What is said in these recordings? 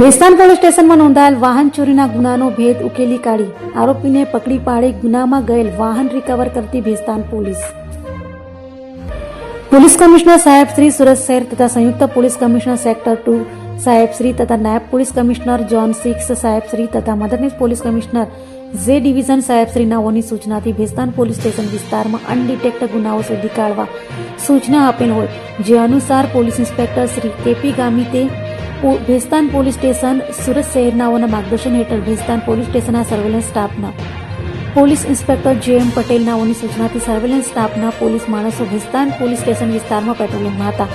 Bhestan police સ્ટેશનમાં નોંધાયેલ વાહન ચોરીના ગુનાનો ભેદ ઉકેલી કાઢી આરોપીને પકડી પાડી ગુનામાં ગયેલ વાહન રિકવર કરતી ભેસ્તાન પોલીસ કમિશનર સાહેબ શ્રી સુરત શહેર તથા સંયુક્ત પોલીસ કમિશનર સેક્ટર 2 સાહેબ શ્રી તથા નાયબ પોલીસ કમિશનર ઝોન 6 સાહેબ શ્રી તથા મદદનીશ પોલીસ કમિશનર જે ડિવિઝન સાહેબ શ્રી નાઓની સૂચનાથી ભેસ્તાન પોલીસ સ્ટેશન વિસ્તારમાં અનડિટેક્ટ ગુનાઓ શોધી કાઢવા સૂચના આપેલ હોય જે અનુસાર પોલીસ ઇન્સ્પેક્ટર શ્રી કેપી ગામિતે ભેસ્તાન પોલીસ સ્ટેશન સુરત શહેરનાઓના માર્ગદર્શન હેઠળ ભેસ્તાન પોલીસ સ્ટેશનના સર્વેલન્સ સ્ટાફના પોલીસ ઇન્સ્પેક્ટર જે.એમ. પટેલનાઓની સૂચનાથી સર્વેલન્સ સ્ટાફના પોલીસ માણસો ભેસ્તાન પોલીસ સ્ટેશન વિસ્તારમાં પેટ્રોલિંગમાં હતા.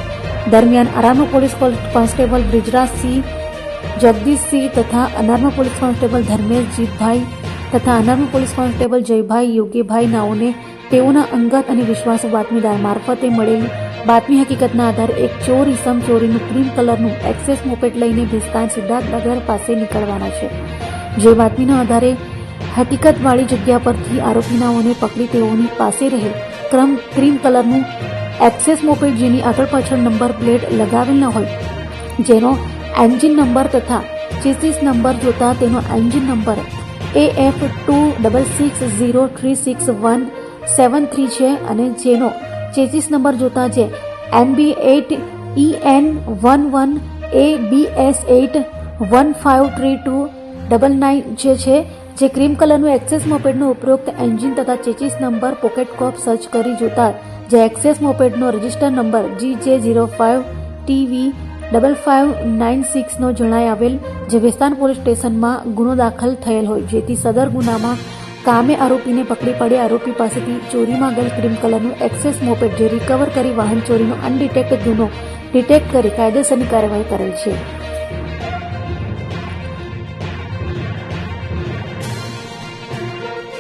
દરમિયાન અનામા પોલીસ કોન્સ્ટેબલ બ્રિજરાજસિંહ જગદીશસિંહ તથા અનામા પોલીસ કોન્સ્ટેબલ ધર્મેશ જીતભાઈ તથા અનામા પોલીસ કોન્સ્ટેબલ જયભાઈ યોગીભાઈ નાઓને તેઓના અંગત અને વિશ્વાસુ બાતમીદાર મારફતે મળેલી બાતમી હકીકતના આધારે એક ચોર ઇસમ ચોરીનું ક્રીમ કલરનું એક્સેસ મોપેડ લઈને ભેસ્તાન સિદ્ધાર્થનગર પાસે નીકળવાના છે. જે બાતમીના આધારે હકીકતવાળી જગ્યા પરથી આરોપીનાઓને પકડી તેઓની પાસે રહેલ ક્રીમ કલરનું એક્સેસ મોપેડ જેની આગળ પાછળ નંબર પ્લેટ લગાવેલ ન હોય જેનો એન્જિન નંબર તથા ચેસીસ નંબર જોતા તેનો એન્જિન નંબર AF266036173 છે અને જેનો ચેસીસ નંબર જોતા જે NB8EN11ABS8153299 જે ક્રીમ કલરનું એક્સેસ મોપેડનો ઉપરોક્ત એન્જિન તથા chassis number pocket cop search કરી જોતા જે એક્સેસ મોપેડનો રજિસ્ટર નંબર GJ05TV5596 નો જણાઈ આવેલ જે ભેસ્તાન પોલીસ સ્ટેશનમાં ગુનો દાખલ થયેલ હોય જેથી સદર ગુનામાં કામે આરોપીને પકડી પાડી આરોપી પાસેથી ચોરીમાં ગયેલ ક્રીમ કલરનું એક્સેસ મોપેડ જે રિકવર કરી વાહન ચોરીનો અનડિટેક્ટ ગુનો ડિટેક્ટ કરી કાયદેસરની કાર્યવાહી કરેલ છે.